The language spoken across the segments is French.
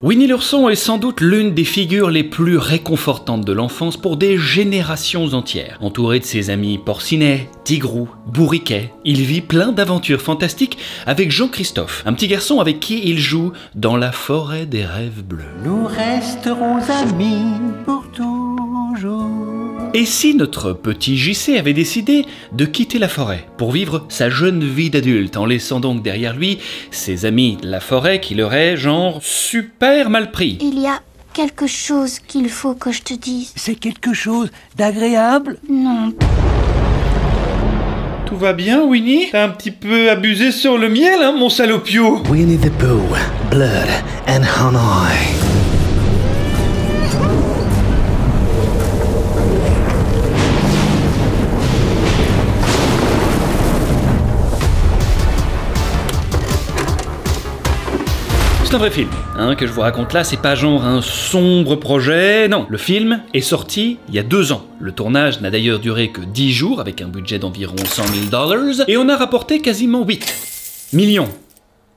Winnie l'ourson est sans doute l'une des figures les plus réconfortantes de l'enfance pour des générations entières. Entouré de ses amis Porcinet, Tigrou, Bourriquet, il vit plein d'aventures fantastiques avec Jean-Christophe, un petit garçon avec qui il joue dans la forêt des rêves bleus. Nous resterons amis pour toujours. Et si notre petit JC avait décidé de quitter la forêt pour vivre sa jeune vie d'adulte, en laissant donc derrière lui ses amis de la forêt qui l'auraient, genre, super mal pris? Il y a quelque chose qu'il faut que je te dise. C'est quelque chose d'agréable? Non. Tout va bien, Winnie? T'as un petit peu abusé sur le miel, hein, mon salopio? Winnie the Pooh, Blood and Honey. C'est un vrai film, hein, que je vous raconte là, c'est pas genre un sombre projet, non. Le film est sorti il y a 2 ans. Le tournage n'a d'ailleurs duré que 10 jours, avec un budget d'environ $100 000, et on a rapporté quasiment 8 millions.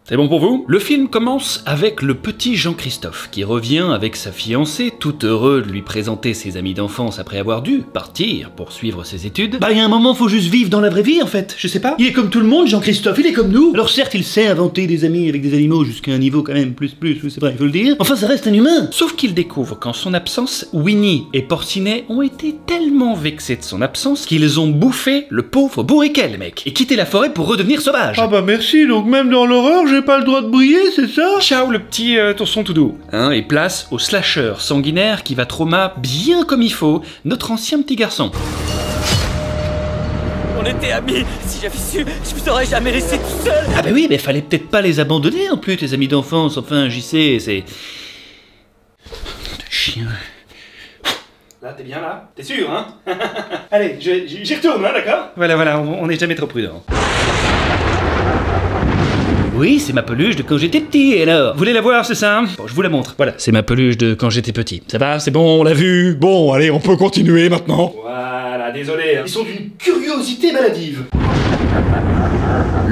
C'est bon pour vous? Le film commence avec le petit Jean-Christophe, qui revient avec sa fiancée, tout heureux de lui présenter ses amis d'enfance après avoir dû partir pour suivre ses études. Bah, il y a un moment, faut juste vivre dans la vraie vie, en fait, je sais pas. Il est comme tout le monde, Jean-Christophe, il est comme nous. Alors certes, il sait inventer des amis avec des animaux jusqu'à un niveau quand même plus, oui, c'est vrai, il faut le dire. Enfin, ça reste un humain. Sauf qu'il découvre qu'en son absence, Winnie et Porcinet ont été tellement vexés de son absence qu'ils ont bouffé le pauvre Bourriquet, le mec, et quitté la forêt pour redevenir sauvages. Ah bah merci, donc même dans l'horreur, j'ai pas le droit de briller, c'est ça? Ciao le petit tourson tout doux, hein, et place au slasher sanguinaire qui va trauma bien comme il faut notre ancien petit garçon. On était amis, si j'avais su, je vous aurais jamais laissé tout seul. Ah bah oui, mais fallait peut-être pas les abandonner en plus, tes amis d'enfance, enfin, j'y sais, c'est... Chien... Là, t'es bien là? T'es sûr, hein? Allez, j'y retourne, hein, d'accord? Voilà, on n'est jamais trop prudent. Oui, c'est ma peluche de quand j'étais petit, et alors? Vous voulez la voir, c'est ça, hein? Bon, je vous la montre. Voilà, C'est ma peluche de quand j'étais petit. Ça va, c'est bon, on l'a vu? Bon, allez, on peut continuer maintenant. voilà, désolé. Hein. Ils sont d'une curiosité maladive.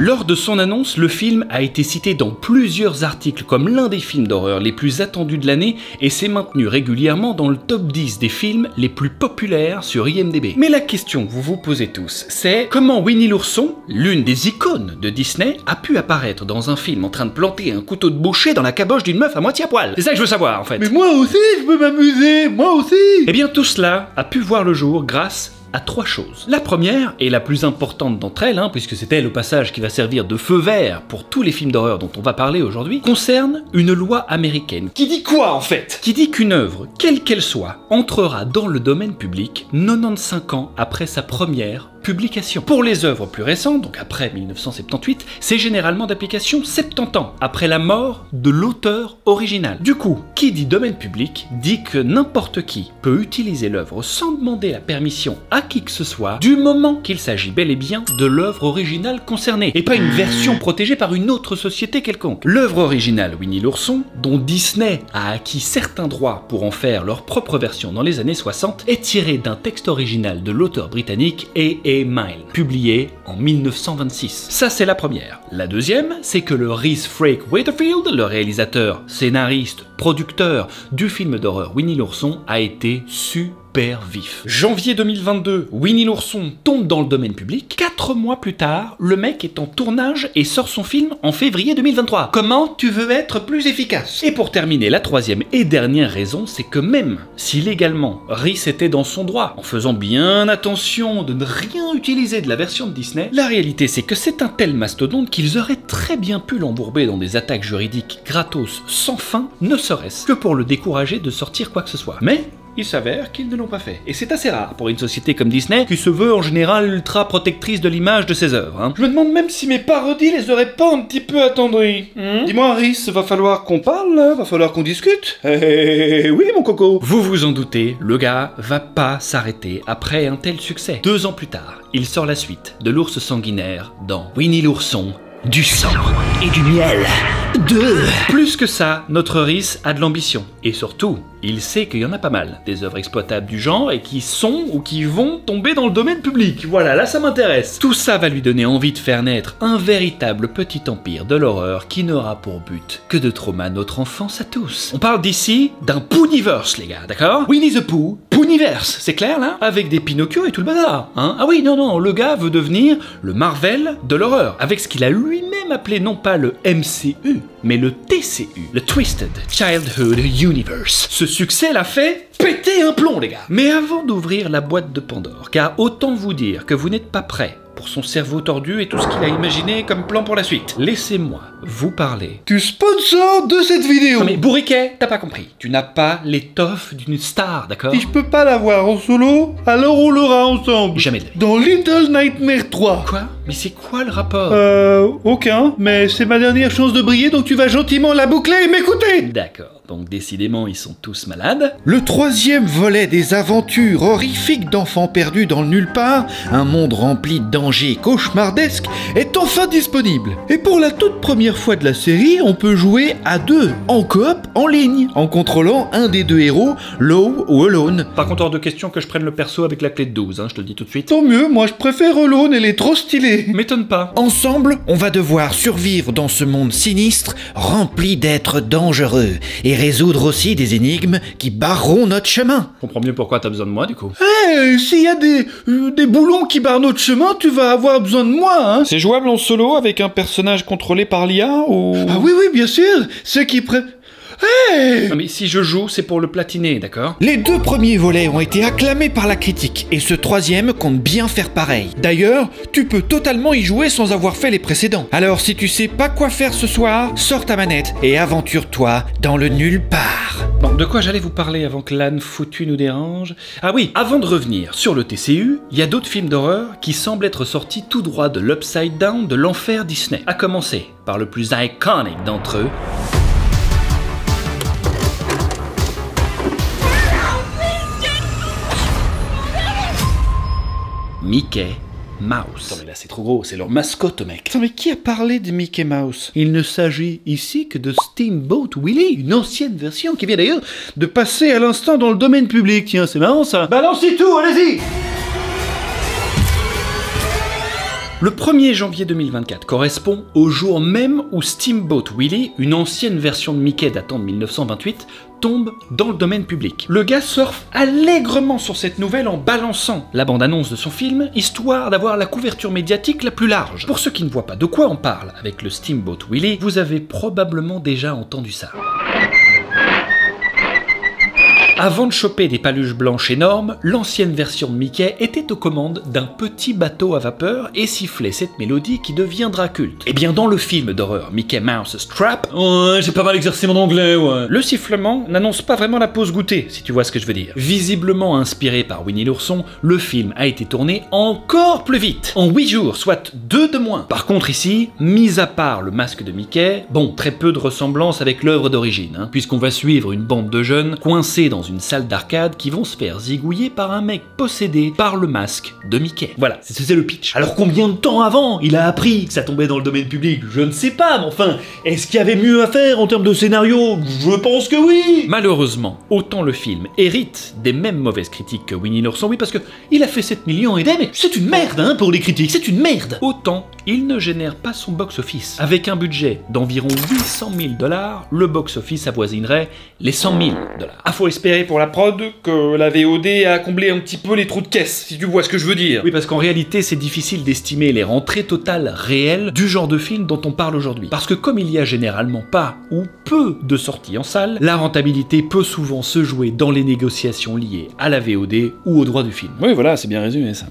Lors de son annonce, le film a été cité dans plusieurs articles comme l'un des films d'horreur les plus attendus de l'année et s'est maintenu régulièrement dans le top 10 des films les plus populaires sur IMDb. Mais la question que vous vous posez tous, c'est comment Winnie l'ourson, l'une des icônes de Disney, a pu apparaître dans un film en train de planter un couteau de boucher dans la caboche d'une meuf à moitié à poil? C'est ça que je veux savoir en fait. Mais moi aussi, je peux m'amuser, moi aussi. Eh bien tout cela a pu voir le jour grâce à 3 choses. La première, et la plus importante d'entre elles, hein, puisque c'est elle au passage qui va servir de feu vert pour tous les films d'horreur dont on va parler aujourd'hui, concerne une loi américaine. Qui dit quoi en fait? Qui dit qu'une œuvre, quelle qu'elle soit, entrera dans le domaine public 95 ans après sa première publication. Pour les œuvres plus récentes, donc après 1978, c'est généralement d'application 70 ans après la mort de l'auteur original. Du coup, qui dit domaine public dit que n'importe qui peut utiliser l'œuvre sans demander la permission à qui que ce soit, du moment qu'il s'agit bel et bien de l'œuvre originale concernée, et pas une version protégée par une autre société quelconque. L'œuvre originale Winnie l'ourson, dont Disney a acquis certains droits pour en faire leur propre version dans les années 60, est tirée d'un texte original de l'auteur britannique A.A. Milne, publié en 1926. Ça, c'est la première. La deuxième, c'est que le Rhys Frake Waterfield, le réalisateur, scénariste, producteur du film d'horreur Winnie l'ourson, a été super vif. Janvier 2022, Winnie l'ourson tombe dans le domaine public. 4 mois plus tard, le mec est en tournage et sort son film en février 2023. Comment tu veux être plus efficace? Et pour terminer, la troisième et dernière raison, c'est que même si légalement Rhys était dans son droit, en faisant bien attention de ne rien utiliser de la version de Disney, la réalité c'est que c'est un tel mastodonte qu'ils auraient très bien pu l'embourber dans des attaques juridiques gratos sans fin, ne serait-ce que pour le décourager de sortir quoi que ce soit. Mais il s'avère qu'ils ne l'ont pas fait. Et c'est assez rare pour une société comme Disney, qui se veut en général ultra protectrice de l'image de ses œuvres. Hein. Je me demande même si mes parodies les auraient pas un petit peu attendries. Dis-moi, Rhys, va falloir qu'on parle, là? Va falloir qu'on discute? Oui, mon coco. Vous vous en doutez, le gars va pas s'arrêter après un tel succès. 2 ans plus tard, il sort la suite de l'ours sanguinaire dans Winnie l'ourson, du sang et du miel. Plus que ça, notre Rhys a de l'ambition. Et surtout, il sait qu'il y en a pas mal, des œuvres exploitables du genre et qui sont ou qui vont tomber dans le domaine public. Voilà, là ça m'intéresse. Tout ça va lui donner envie de faire naître un véritable petit empire de l'horreur qui n'aura pour but que de traumer notre enfance à tous. On parle d'ici d'un Pooniverse, les gars, d'accord? Winnie the Pooh, Pooniverse, c'est clair là? Avec des Pinocchio et tout le bazar, hein? Ah oui, non, le gars veut devenir le Marvel de l'horreur, avec ce qu'il a lui-même appelé non pas le MCU, mais le TCU, le Twisted Childhood Universe. Ce succès l'a fait péter un plomb, les gars. Mais avant d'ouvrir la boîte de Pandore, car autant vous dire que vous n'êtes pas prêts pour son cerveau tordu et tout ce qu'il a imaginé comme plan pour la suite. Laissez-moi vous parler Du sponsor de cette vidéo. Non mais bourriquet, t'as pas compris. Tu n'as pas l'étoffe d'une star, d'accord? Si je peux pas l'avoir en solo, alors on l'aura ensemble. Jamais de la vie. Dans Little Nightmare 3. Quoi? Mais c'est quoi le rapport? Aucun, mais c'est ma dernière chance de briller, donc tu vas gentiment la boucler et m'écouter. D'accord. Donc décidément, ils sont tous malades. Le troisième volet des aventures horrifiques d'enfants perdus dans le nulle part, un monde rempli de dangers cauchemardesques, est enfin disponible. Et pour la toute première fois de la série, on peut jouer à deux, en coop, en ligne, en contrôlant un des deux héros, Low ou Alone. Par contre, hors de question que je prenne le perso avec la clé de 12, hein, je te le dis tout de suite. Tant mieux, moi je préfère Alone, elle est trop stylée. M'étonne pas. Ensemble, on va devoir survivre dans ce monde sinistre, rempli d'êtres dangereux, et résoudre aussi des énigmes qui barreront notre chemin. Je comprends mieux pourquoi t'as besoin de moi, du coup. S'il y a des boulons qui barrent notre chemin, tu vas avoir besoin de moi, hein. C'est jouable en solo avec un personnage contrôlé par l'IA ou... Ah oui, bien sûr, ceux qui Non mais si je joue, c'est pour le platiner, d'accord? Les deux premiers volets ont été acclamés par la critique, et ce troisième compte bien faire pareil. D'ailleurs, tu peux totalement y jouer sans avoir fait les précédents. Alors si tu sais pas quoi faire ce soir, sors ta manette et aventure-toi dans le nulle part. Bon, de quoi j'allais vous parler avant que l'âne foutu nous dérange? Ah oui, avant de revenir sur le TCU, il y a d'autres films d'horreur qui semblent être sortis tout droit de l'Upside Down de l'enfer Disney. À commencer par le plus iconique d'entre eux, Mickey Mouse. Non mais là c'est trop gros, c'est leur mascotte, mec. Attends, mais qui a parlé de Mickey Mouse? Il ne s'agit ici que de Steamboat Willie, une ancienne version qui vient d'ailleurs de passer à l'instant dans le domaine public. Tiens, c'est marrant ça. Balancez tout, allez-y. Le 1er janvier 2024 correspond au jour même où Steamboat Willie, une ancienne version de Mickey datant de 1928, tombe dans le domaine public. Le gars surfe allègrement sur cette nouvelle en balançant la bande-annonce de son film, histoire d'avoir la couverture médiatique la plus large. Pour ceux qui ne voient pas de quoi on parle avec le Steamboat Willie, vous avez probablement déjà entendu ça. Avant de choper des paluches blanches énormes, l'ancienne version de Mickey était aux commandes d'un petit bateau à vapeur et sifflait cette mélodie qui deviendra culte. Et bien dans le film d'horreur Mickey Mouse's Trap, Ouais, j'ai pas mal exercé mon anglais, ouais. le sifflement n'annonce pas vraiment la pause goûter, si tu vois ce que je veux dire. Visiblement inspiré par Winnie l'ourson, le film a été tourné encore plus vite, en 8 jours, soit 2 de moins. Par contre ici, mis à part le masque de Mickey, bon, très peu de ressemblance avec l'œuvre d'origine, hein, puisqu'on va suivre une bande de jeunes coincés dans une salle d'arcade qui vont se faire zigouiller par un mec possédé par le masque de Mickey. Voilà, C'est le pitch. Alors combien de temps avant il a appris que ça tombait dans le domaine public? Je ne sais pas, mais enfin, est-ce qu'il y avait mieux à faire en termes de scénario? Je pense que oui. Malheureusement, autant le film hérite des mêmes mauvaises critiques que Winnie l'ourson, oui parce que Il a fait 7 millions et des, mais c'est une merde, hein, pour les critiques, c'est une merde. autant il ne génère pas son box-office. Avec un budget d'environ 800 000 $, le box-office avoisinerait les 100 000 $. Ah, faut espérer pour la prod que la VOD a comblé un petit peu les trous de caisse, si tu vois ce que je veux dire. Oui, parce qu'en réalité, c'est difficile d'estimer les rentrées totales réelles du genre de film dont on parle aujourd'hui. Parce que comme il y a généralement pas ou peu de sorties en salle, la rentabilité peut souvent se jouer dans les négociations liées à la VOD ou au droit du film. Oui, voilà, c'est bien résumé ça.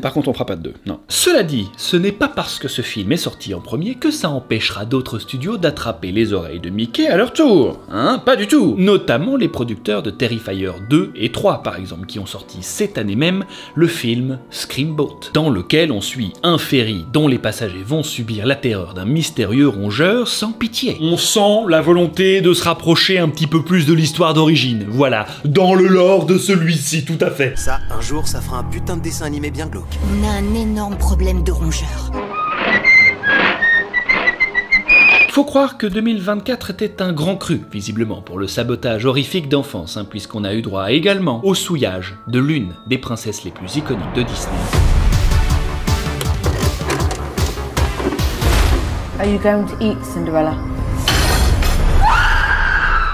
Par contre, on fera pas de deux, non. Cela dit, ce n'est pas parce que ce film est sorti en premier que ça empêchera d'autres studios d'attraper les oreilles de Mickey à leur tour. Hein, pas du tout. Notamment les producteurs de Terrifier 2 et 3 par exemple, qui ont sorti cette année même le film Screamboat, dans lequel on suit un ferry dont les passagers vont subir la terreur d'un mystérieux rongeur sans pitié. On sent la volonté de se rapprocher un petit peu plus de l'histoire d'origine, voilà, dans le lore de celui-ci, tout à fait. Ça, un jour, ça fera un putain de dessin animé bien glauque. On a un énorme problème de rongeurs. Faut croire que 2024 était un grand cru, visiblement, pour le sabotage horrifique d'enfance, hein, puisqu'on a eu droit également au souillage de l'une des princesses les plus iconiques de Disney. Are you going to eat, Cinderella?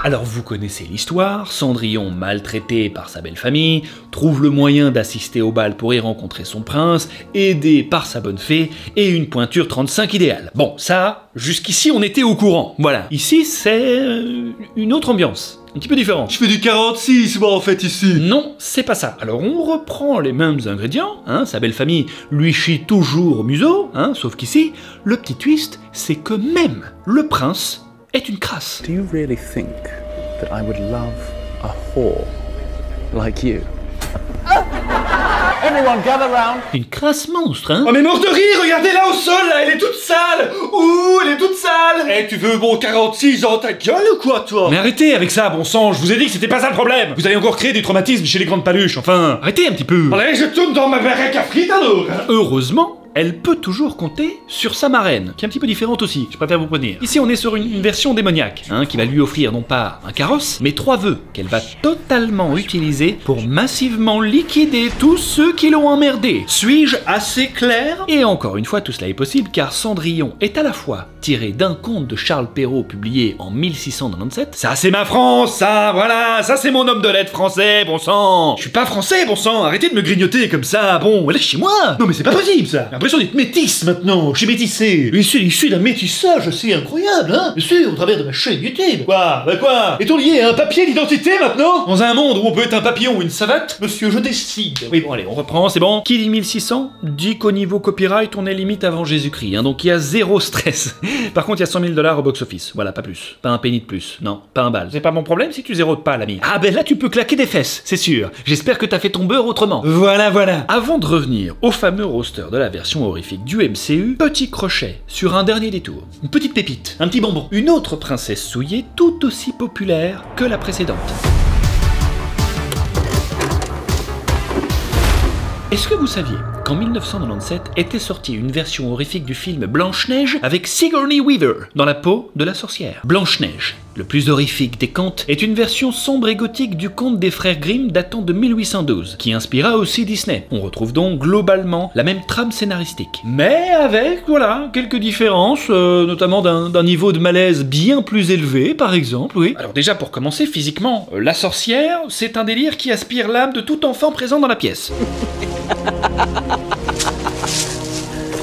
Alors vous connaissez l'histoire, Cendrillon, maltraité par sa belle famille, trouve le moyen d'assister au bal pour y rencontrer son prince, aidé par sa bonne fée, et une pointure 35 idéale. Bon, ça, jusqu'ici on était au courant, voilà. Ici c'est une autre ambiance. Un petit peu différent. Je fais du 46, moi, en fait, ici. Non, c'est pas ça. Alors, on reprend les mêmes ingrédients, hein, sa belle famille lui chie toujours au museau, hein, sauf qu'ici, le petit twist, c'est que même le prince est une crasse. Do you really think that I would love a whore like you? Everyone gather round. Une crasse monstre, hein? Oh mais mort de rire, regardez-la au sol, là, elle est toute sale. Ouh, elle est toute sale. Eh, tu veux mon 46 dans ta gueule ou quoi, toi? Mais arrêtez avec ça, bon sang, je vous ai dit que c'était pas ça le problème. Vous allez encore créer du traumatisme chez les grandes paluches, enfin, arrêtez un petit peu. Allez, je tourne dans ma baraque à frites alors, hein. Heureusement, elle peut toujours compter sur sa marraine, qui est un petit peu différente aussi, je préfère vous prévenir. Ici, on est sur une version démoniaque, hein, qui va lui offrir non pas un carrosse, mais 3 vœux qu'elle va totalement utiliser pour massivement liquider tous ceux qui l'ont emmerdé. Suis-je assez clair? Et encore une fois, tout cela est possible car Cendrillon est à la fois tiré d'un conte de Charles Perrault publié en 1697. Ça, c'est ma France, ça, voilà, ça, c'est mon homme de lettres français, bon sang. Je suis pas français, bon sang, arrêtez de me grignoter comme ça, bon, lâchez-moi. Non mais c'est pas possible, ça. J'ai l'impression d'être métisse maintenant, je suis métissé. Issu d'un métissage, c'est incroyable, hein. Je suis au travers de ma chaîne YouTube. Quoi? Bah quoi? Est-on lié à un papier d'identité maintenant? Dans un monde où on peut être un papillon ou une savate, monsieur, je décide. Oui, bon, allez, on reprend, c'est bon. Qui dit 1600 dit qu'au niveau copyright, on est limite avant Jésus-Christ, hein, donc il y a zéro stress. Par contre, il y a 100 000 $ au box-office, voilà, pas plus. Pas un penny de plus, non, pas un bal. C'est pas mon problème si tu zérotes pas, l'ami. Ah ben là, tu peux claquer des fesses, c'est sûr. J'espère que t'as fait ton beurre autrement. Voilà, voilà. Avant de revenir au fameux roster de la version horrifique du MCU, petit crochet sur un dernier détour. Une petite pépite, un petit bonbon. Une autre princesse souillée tout aussi populaire que la précédente. Est-ce que vous saviez qu'en 1997 était sortie une version horrifique du film Blanche-Neige avec Sigourney Weaver dans la peau de la sorcière? Blanche-Neige, le plus horrifique des contes, est une version sombre et gothique du conte des frères Grimm datant de 1812, qui inspira aussi Disney. On retrouve donc globalement la même trame scénaristique, mais avec, voilà, quelques différences, notamment d'un niveau de malaise bien plus élevé, par exemple, oui. Alors déjà, pour commencer, physiquement, la sorcière, c'est un délire qui aspire l'âme de tout enfant présent dans la pièce.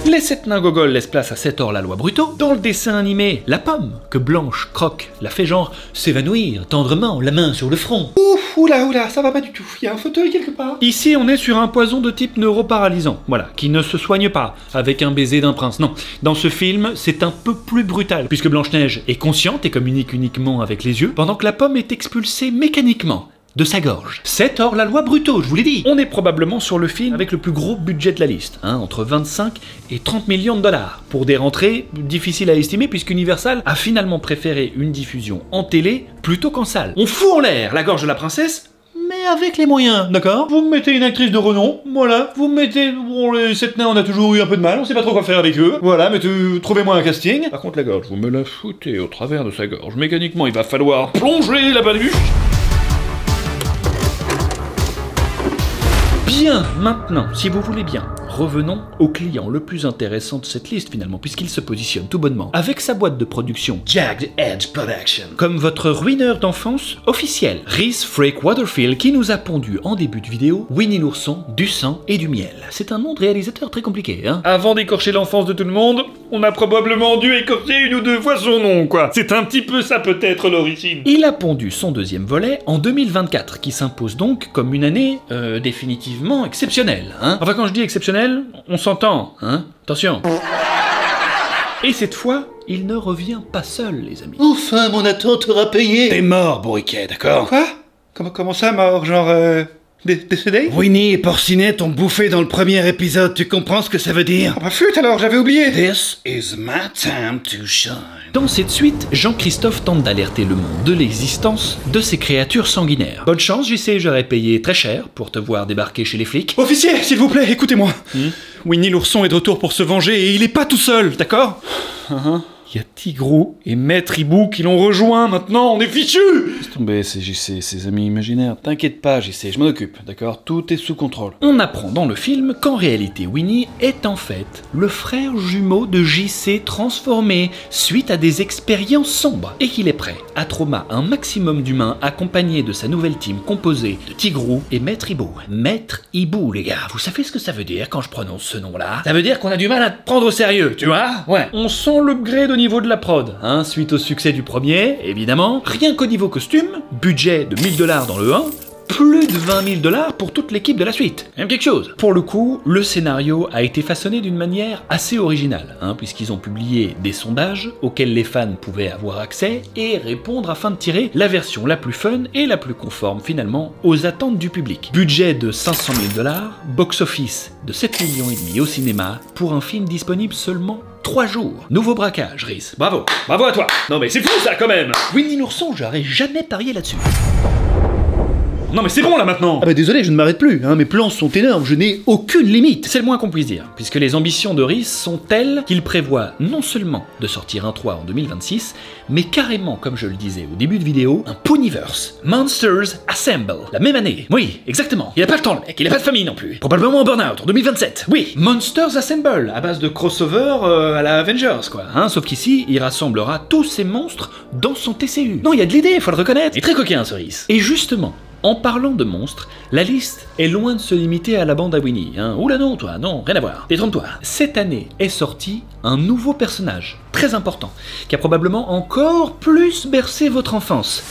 Les 7 nains gogoles laissent place à 7 hors-la-loi brutaux. Dans le dessin animé, la pomme que Blanche croque la fait genre s'évanouir tendrement, la main sur le front. Ouf, oula, ça va pas du tout. Il y a un fauteuil quelque part. Ici, on est sur un poison de type neuroparalysant, voilà, qui ne se soigne pas avec un baiser d'un prince. Non, dans ce film, c'est un peu plus brutal, puisque Blanche-Neige est consciente et communique uniquement avec les yeux, pendant que la pomme est expulsée mécaniquement de sa gorge. 7 hors-la-loi brutaux, je vous l'ai dit. On est probablement sur le film avec le plus gros budget de la liste, hein, entre 25 et 30 millions $, pour des rentrées difficiles à estimer puisqu'Universal a finalement préféré une diffusion en télé plutôt qu'en salle. On fout en l'air la gorge de la princesse, mais avec les moyens, d'accord? Vous me mettez une actrice de renom, voilà, vous me mettez... Bon, les 7 nains, on a toujours eu un peu de mal, on sait pas trop quoi faire avec eux, voilà, mais trouvez-moi un casting. Par contre, la gorge, vous me la foutez au travers de sa gorge. Mécaniquement, il va falloir plonger la paluche. Bien, maintenant, si vous voulez bien, revenons au client le plus intéressant de cette liste finalement, puisqu'il se positionne tout bonnement avec sa boîte de production Jagged Edge Production comme votre ruineur d'enfance officiel, Rhys Frake Waterfield, qui nous a pondu en début de vidéo Winnie l'ourson, du sang et du miel. C'est un nom de réalisateur très compliqué, hein. Avant d'écorcher l'enfance de tout le monde, on a probablement dû écorcher 1 ou 2 fois son nom, quoi. C'est un petit peu ça peut-être l'origine. Il a pondu son 2e volet en 2024, qui s'impose donc comme une année définitivement exceptionnelle, hein. Enfin, quand je dis exceptionnelle, on s'entend, hein. Attention. Et cette fois, il ne revient pas seul, les amis. Enfin, mon attente aura payé. T'es mort, bourriquet, d'accord? Quoi? Comment ça, mort? Genre, décédé? Winnie et Porcinette ont bouffé dans le premier épisode, tu comprends ce que ça veut dire? Ah bah flûte alors, j'avais oublié. This is my time to shine. Dans cette suite, Jean-Christophe tente d'alerter le monde de l'existence de ces créatures sanguinaires. Bonne chance, JC, j'aurais payé très cher pour te voir débarquer chez les flics. Officier, s'il vous plaît, écoutez-moi. Winnie l'ourson est de retour pour se venger et il est pas tout seul, d'accord? Il y a Tigrou et Maître Hibou qui l'ont rejoint, maintenant on est fichu. Laisse tomber, c'est JC, ses amis imaginaires. T'inquiète pas JC, je m'en occupe, d'accord? Tout est sous contrôle. On apprend dans le film qu'en réalité Winnie est en fait le frère jumeau de JC transformé suite à des expériences sombres et qu'il est prêt à trauma un maximum d'humains accompagné de sa nouvelle team composée de Tigrou et Maître Hibou. Maître Hibou, les gars, vous savez ce que ça veut dire quand je prononce ce nom-là? Ça veut dire qu'on a du mal à te prendre au sérieux, tu vois? Ouais. On sent l'upgrade au niveau de la prod, hein, suite au succès du premier, évidemment. Rien qu'au niveau costume, budget de 1000 $ dans le 1, plus de 20 000 $ pour toute l'équipe de la suite. Même quelque chose. Pour le coup, le scénario a été façonné d'une manière assez originale, hein, puisqu'ils ont publié des sondages auxquels les fans pouvaient avoir accès et répondre afin de tirer la version la plus fun et la plus conforme finalement aux attentes du public. Budget de 500 000 $, box-office de 7,5 millions au cinéma pour un film disponible seulement 3 jours. Nouveau braquage, Rhys. Bravo. Bravo à toi. Non mais c'est fou ça quand même. Winnie l'ourson, j'aurais jamais parié là-dessus. Non mais c'est bon là maintenant. Ah bah désolé, je ne m'arrête plus, hein, mes plans sont énormes, je n'ai aucune limite. C'est le moins qu'on puisse dire, puisque les ambitions de Rhys sont telles qu'il prévoit non seulement de sortir un 3 en 2026, mais carrément, comme je le disais au début de vidéo, un Ponyverse. Monsters Assemble. La même année. Oui, exactement. Il a pas le temps le mec, il a pas de famille non plus. Probablement en burn-out en 2027. Oui, Monsters Assemble, à base de crossover à la Avengers quoi. Hein, sauf qu'ici, il rassemblera tous ces monstres dans son TCU. Non, il y a de l'idée, faut le reconnaître. Il est très coquin ce Rhys. Et justement, en parlant de monstres, la liste est loin de se limiter à la bande à Winnie. Hein. Oula non, toi, non, rien à voir. Détrompe-toi. Cette année est sorti un nouveau personnage, très important, qui a probablement encore plus bercé votre enfance.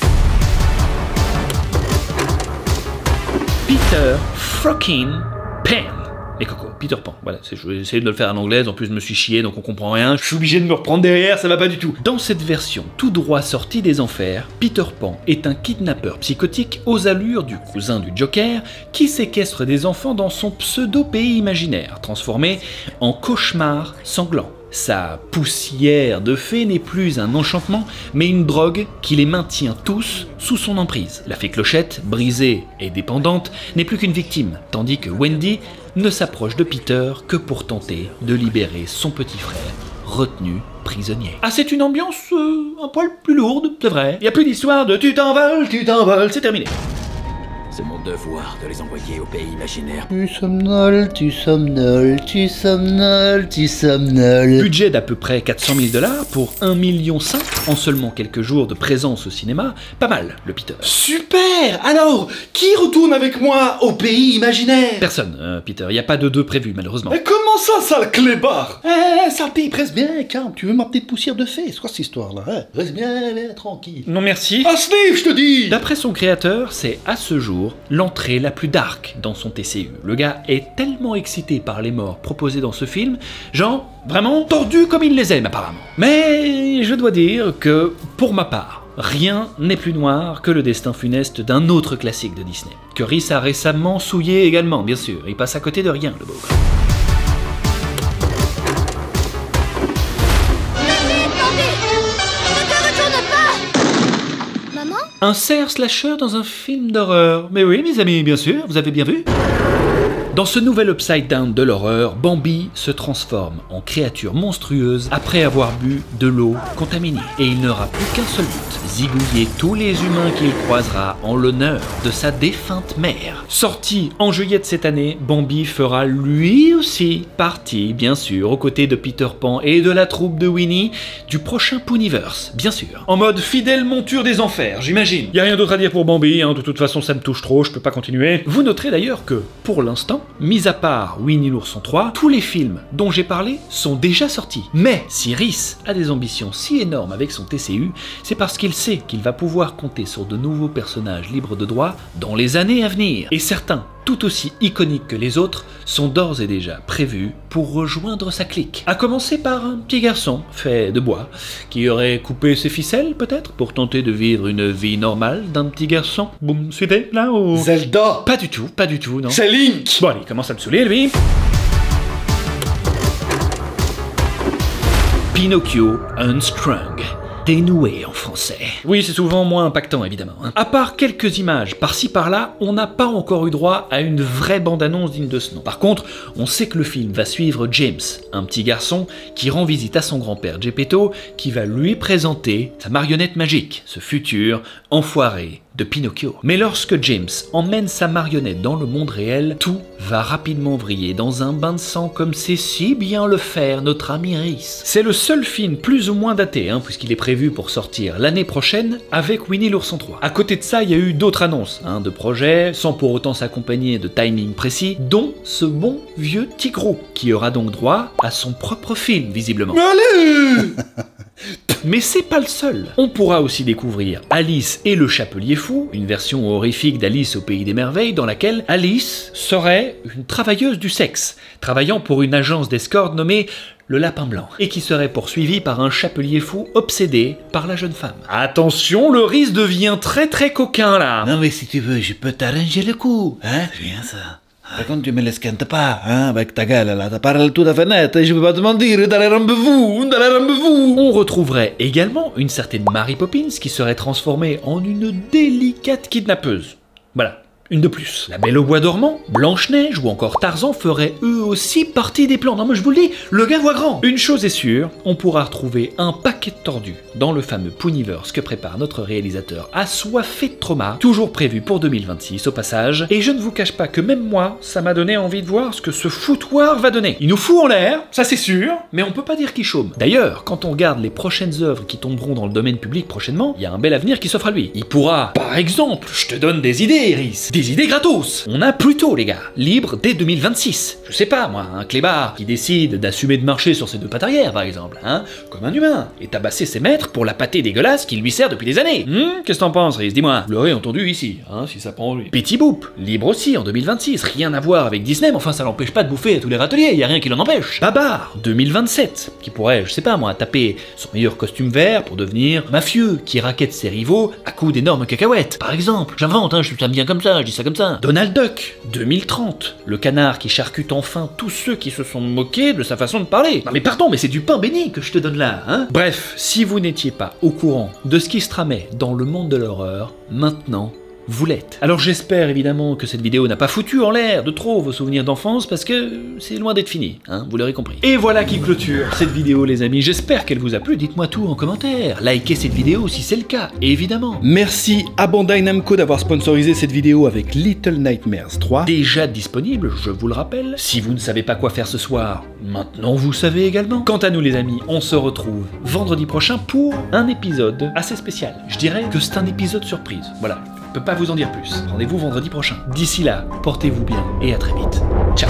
Peter fucking Pan. Et Coco, Peter Pan, voilà, je vais essayer de le faire en anglais, en plus je me suis chié donc on comprend rien, je suis obligé de me reprendre derrière, ça va pas du tout. Dans cette version tout droit sortie des enfers, Peter Pan est un kidnappeur psychotique aux allures du cousin du Joker qui séquestre des enfants dans son pseudo-pays imaginaire, transformé en cauchemar sanglant. Sa poussière de fée n'est plus un enchantement, mais une drogue qui les maintient tous sous son emprise. La fée Clochette, brisée et dépendante, n'est plus qu'une victime, tandis que Wendy ne s'approche de Peter que pour tenter de libérer son petit frère, retenu prisonnier. Ah, c'est une ambiance un poil plus lourde, c'est vrai. Il n'y a plus d'histoire de tu t'envoles, c'est terminé. C'est mon devoir de les envoyer au pays imaginaire. Tu somnoles, tu somnoles, tu somnoles, tu somnoles. Budget d'à peu près 400 000 $ pour 1,5 million en seulement quelques jours de présence au cinéma. Pas mal, le Peter. Super. Alors, qui retourne avec moi au pays imaginaire? Personne, Peter. Il n'y a pas de 2 prévus, malheureusement. Mais comment ça, sale clébard? Saleté, reste bien, calme. Tu veux ma petite poussière de fée? C'est quoi cette histoire-là, hein? Reste bien, tranquille. Non, merci. Ah, Steve, je te dis. D'après son créateur, c'est à ce jour l'entrée la plus dark dans son TCU. Le gars est tellement excité par les morts proposées dans ce film, genre vraiment tordu comme il les aime apparemment. Mais je dois dire que, pour ma part, rien n'est plus noir que le destin funeste d'un autre classique de Disney, que Rhys a récemment souillé également, bien sûr. Il passe à côté de rien, le beau. Un cerf slasher dans un film d'horreur. Mais oui, mes amis, bien sûr, vous avez bien vu. Dans ce nouvel upside down de l'horreur, Bambi se transforme en créature monstrueuse après avoir bu de l'eau contaminée. Et il n'aura plus qu'un seul but, zigouiller tous les humains qu'il croisera en l'honneur de sa défunte mère. Sorti en juillet de cette année, Bambi fera lui aussi partie, bien sûr, aux côtés de Peter Pan et de la troupe de Winnie, du prochain Ponyverse, bien sûr. En mode fidèle monture des enfers, j'imagine. Y a rien d'autre à dire pour Bambi, hein, de toute façon ça me touche trop, je peux pas continuer. Vous noterez d'ailleurs que, pour l'instant, mis à part Winnie l'ourson 3, tous les films dont j'ai parlé sont déjà sortis. Mais si Rhys a des ambitions si énormes avec son TCU, c'est parce qu'il sait qu'il va pouvoir compter sur de nouveaux personnages libres de droit dans les années à venir. Et certains, tout aussi iconiques que les autres, sont d'ores et déjà prévus pour rejoindre sa clique. À commencer par un petit garçon fait de bois, qui aurait coupé ses ficelles peut-être pour tenter de vivre une vie normale d'un petit garçon. Boum, suivez là ou... Zelda. Pas du tout, non. C'est Link. Bon allez, il commence à me saouler lui. Pinocchio Unstrung. dénoué en français. Oui, c'est souvent moins impactant évidemment. À part quelques images par-ci par-là, on n'a pas encore eu droit à une vraie bande-annonce digne de ce nom. Par contre, on sait que le film va suivre James, un petit garçon qui rend visite à son grand-père Geppetto, qui va lui présenter sa marionnette magique, ce futur enfoiré de Pinocchio. Mais lorsque James emmène sa marionnette dans le monde réel, tout va rapidement vriller dans un bain de sang comme sait si bien le faire notre ami Rhys. C'est le seul film plus ou moins daté, puisqu'il est prévu pour sortir l'année prochaine avec Winnie l'ourson 3. À côté de ça, il y a eu d'autres annonces de projets, sans pour autant s'accompagner de timing précis, dont ce bon vieux Tigrou, qui aura donc droit à son propre film, visiblement. Allez Mais c'est pas le seul. On pourra aussi découvrir Alice et le Chapelier Fou, une version horrifique d'Alice au Pays des Merveilles dans laquelle Alice serait une travailleuse du sexe, travaillant pour une agence d'escorte nommée le Lapin Blanc, et qui serait poursuivie par un chapelier fou obsédé par la jeune femme. Attention, le Rhys devient très coquin là. Non mais si tu veux, je peux t'arranger le coup, hein? C'est bien ça. Par contre, tu me l'esquintes pas, avec ta gueule là, t'as parlé tout à fait net, et je peux pas te mentir, dans les rendez-vous. On retrouverait également une certaine Mary Poppins qui serait transformée en une délicate kidnappeuse. Voilà. Une de plus. La Belle au Bois dormant, Blanche-Neige ou encore Tarzan feraient eux aussi partie des plans. Non mais je vous le dis, le gars voit grand. Une chose est sûre, on pourra retrouver un paquet de tordus dans le fameux Ponyverse que prépare notre réalisateur assoiffé de trauma, toujours prévu pour 2026 au passage. Et je ne vous cache pas que même moi, ça m'a donné envie de voir ce que ce foutoir va donner. Il nous fout en l'air, ça c'est sûr, mais on peut pas dire qu'il chôme. D'ailleurs, quand on regarde les prochaines œuvres qui tomberont dans le domaine public prochainement, il y a un bel avenir qui s'offre à lui. Il pourra, par exemple, je te donne des idées, Rhys. Des idées gratos. On a plutôt, les gars, libre dès 2026. Je sais pas, moi, un clébard qui décide d'assumer de marcher sur ses deux pattes arrière, par exemple, comme un humain, et tabasser ses maîtres pour la pâtée dégueulasse qui lui sert depuis des années. Qu'est-ce que t'en penses, Rhys? Dis-moi. Vous l'aurez entendu ici, si ça prend lui. Petit Boop, libre aussi en 2026. Rien à voir avec Disney, mais enfin, ça l'empêche pas de bouffer à tous les râteliers, y a rien qui l'en empêche. Babar, 2027, qui pourrait, je sais pas moi, taper son meilleur costume vert pour devenir mafieux, qui raquette ses rivaux à coups d'énormes cacahuètes. Par exemple, j'invente, je ça me vient comme ça, je dis ça comme ça. Donald Duck, 2030, le canard qui charcute enfin tous ceux qui se sont moqués de sa façon de parler. Non mais pardon, mais c'est du pain béni que je te donne là, Bref, si vous n'étiez pas au courant de ce qui se tramait dans le monde de l'horreur, maintenant, vous l'êtes. Alors j'espère évidemment que cette vidéo n'a pas foutu en l'air de trop vos souvenirs d'enfance parce que c'est loin d'être fini, vous l'aurez compris. Et voilà qui clôture cette vidéo les amis, j'espère qu'elle vous a plu, dites-moi tout en commentaire, likez cette vidéo si c'est le cas, évidemment. Merci à Bandai Namco d'avoir sponsorisé cette vidéo avec Little Nightmares 3, déjà disponible, je vous le rappelle. Si vous ne savez pas quoi faire ce soir, maintenant vous savez également. Quant à nous les amis, on se retrouve vendredi prochain pour un épisode assez spécial. Je dirais que c'est un épisode surprise, voilà. Je peux pas vous en dire plus. Rendez-vous vendredi prochain. D'ici là, portez-vous bien et à très vite. Ciao.